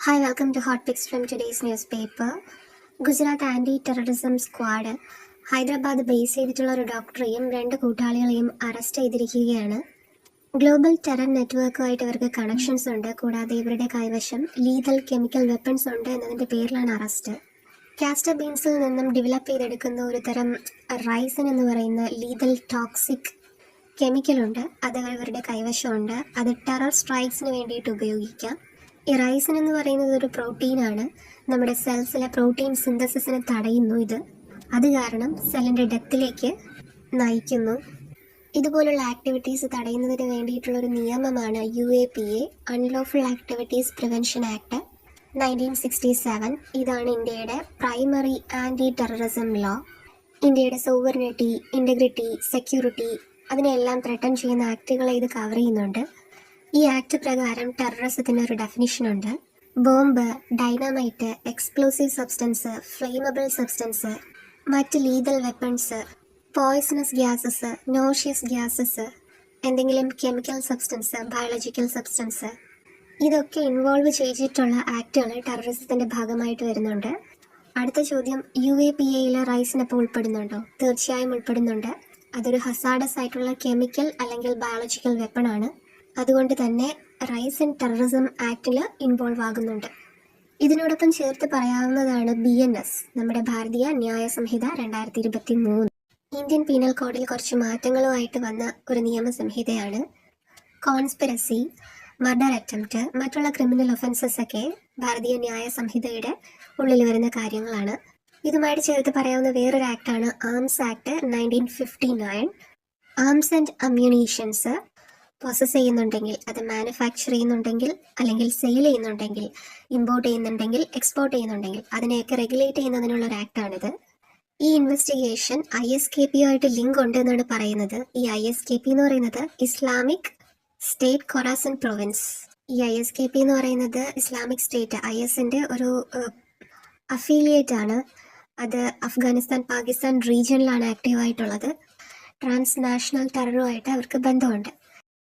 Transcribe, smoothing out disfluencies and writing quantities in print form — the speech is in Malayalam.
Hi, welcome to Hot Picks from today's newspaper. Gujarat anti terrorism squad Hyderabad base ചെയ്തിട്ടുള്ള ഒരു ഡോക്ടറെയും 2 കൂട്ടാളികളെയും അറസ്റ്റ് ചെയ്തിരിക്കുകയാണ്. ഗ്ലോബൽ ടെറർ നെറ്റ്വർക്കുമായിട്ട് ഇവർക്ക് കണക്ഷൻസ് ഉണ്ട്. കൂടാതെ ഇവരുടെ കൈവശം ലീതൽ കെമിക്കൽ വെപ്പൺസ് ഉണ്ട് എന്നതിൻ്റെ പേരിലാണ് അറസ്റ്റ്. കാസ്റ്റർ ബീൻസിൽ നിന്നും ഡെവലപ്പ് ചെയ്തെടുക്കുന്ന ഒരു തരം റൈസിൻ എന്ന് പറയുന്ന ലീതൽ ടോക്സിക് കെമിക്കലുണ്ട്. അത് ഇവരുടെ കൈവശമുണ്ട്. അത് ടെറർ സ്ട്രൈക്സിന് വേണ്ടിയിട്ട് ഉപയോഗിക്കാം. ഈ റൈസിൻ എന്ന് പറയുന്നത് ഒരു പ്രോട്ടീനാണ്. നമ്മുടെ സെൽസിലെ പ്രോട്ടീൻ സിന്തസിസിനെ തടയുന്നു ഇത്. അത് കാരണം സെല്ലിൻ്റെ ഡെത്തിലേക്ക് നയിക്കുന്നു. ഇതുപോലുള്ള ആക്ടിവിറ്റീസ് തടയുന്നതിന് വേണ്ടിയിട്ടുള്ളൊരു നിയമമാണ് UAPA, unlawful activities prevention act 1967. ഇതാണ് ഇന്ത്യയുടെ പ്രൈമറി ആൻറ്റി ടെററിസം ലോ. ഇന്ത്യയുടെ സോവറിനിറ്റി, ഇൻറ്റഗ്രിറ്റി, സെക്യൂരിറ്റി അതിനെല്ലാം ത്രെട്ടൻ ചെയ്യുന്ന ആക്റ്റുകളെ ഇത് കവർ ചെയ്യുന്നുണ്ട്. ഈ ആക്ട് പ്രകാരം ടെററിസത്തിന് ഒരു ഡെഫിനിഷൻ ഉണ്ട്. Bomb, dynamite, explosive substance, flammable substance, മറ്റ് lethal weapons, poisonous gases, noxious gases, എന്തെങ്കിലും കെമിക്കൽ സബ്സ്റ്റൻസ്, ബയോളജിക്കൽ സബ്സ്റ്റൻസ്, ഇതൊക്കെ ഇൻവോൾവ് ചെയ്തിട്ടുള്ള ആക്റ്റുകൾ ടെററിസത്തിൻ്റെ ഭാഗമായിട്ട് വരുന്നുണ്ട്. അടുത്ത ചോദ്യം, UAPAയിലെ റൈസിനപ്പോൾ ഉൾപ്പെടുന്നുണ്ടോ? തീർച്ചയായും ഉൾപ്പെടുന്നുണ്ട്. അതൊരു ഹസാഡസ് ആയിട്ടുള്ള കെമിക്കൽ അല്ലെങ്കിൽ ബയോളജിക്കൽ വെപ്പണാണ്. അതുകൊണ്ട് തന്നെ റൈസിൻ ടെററിസം ആക്ടിൽ ഇൻവോൾവ് ആകുന്നുണ്ട്. ഇതിനോടൊപ്പം ചേർത്ത് പറയാവുന്നതാണ് BNS, നമ്മുടെ ഭാരതീയ ന്യായ സംഹിത 2023. ഇന്ത്യൻ പീനൽ കോഡിൽ കുറച്ച് മാറ്റങ്ങളുമായിട്ട് വന്ന ഒരു നിയമസംഹിതയാണ്. കോൺസ്പിറസി, മർഡർ അറ്റംപ്റ്റ്, മറ്റുള്ള ക്രിമിനൽ ഒഫൻസസ് ഒക്കെ ഭാരതീയ ന്യായ സംഹിതയുടെ ഉള്ളിൽ വരുന്ന കാര്യങ്ങളാണ്. ഇതുമായിട്ട് ചേർത്ത് പറയാവുന്ന വേറൊരു ആക്ടാണ് arms act 1959. Arms and ammunitions process ചെയ്യുന്നുണ്ടെങ്കിൽ, അത് മാനുഫാക്ചർ ചെയ്യുന്നുണ്ടെങ്കിൽ, അല്ലെങ്കിൽ സെയിൽ ചെയ്യുന്നുണ്ടെങ്കിൽ, ഇമ്പോർട്ട് ചെയ്യുന്നുണ്ടെങ്കിൽ, എക്സ്പോർട്ട് ചെയ്യുന്നുണ്ടെങ്കിൽ അതിനെയൊക്കെ റെഗുലേറ്റ് ചെയ്യുന്നതിനുള്ള ഒരു ആക്ടാണിത്. ഈ ഇൻവെസ്റ്റിഗേഷൻ ISKP ആയിട്ട് ലിങ്ക് ഉണ്ട് എന്നാണ് പറയുന്നത്. ഈ ISKP എന്ന് പറയുന്നത് ഇസ്ലാമിക് സ്റ്റേറ്റ് ഖൊറാസൻ പ്രൊവിൻസ്. ഈ ISKP എന്ന് പറയുന്നത് ഇസ്ലാമിക് സ്റ്റേറ്റ് ISന്റെ ഒരു അഫിലിയേറ്റ് ആണ്. അത് അഫ്ഗാനിസ്ഥാൻ, പാകിസ്ഥാൻ റീജിയനിലാണ് ആക്റ്റീവായിട്ടുള്ളത്. ട്രാൻസ്നാഷണൽ ടെററുമായിട്ട് അവർക്ക് ബന്ധമുണ്ട്.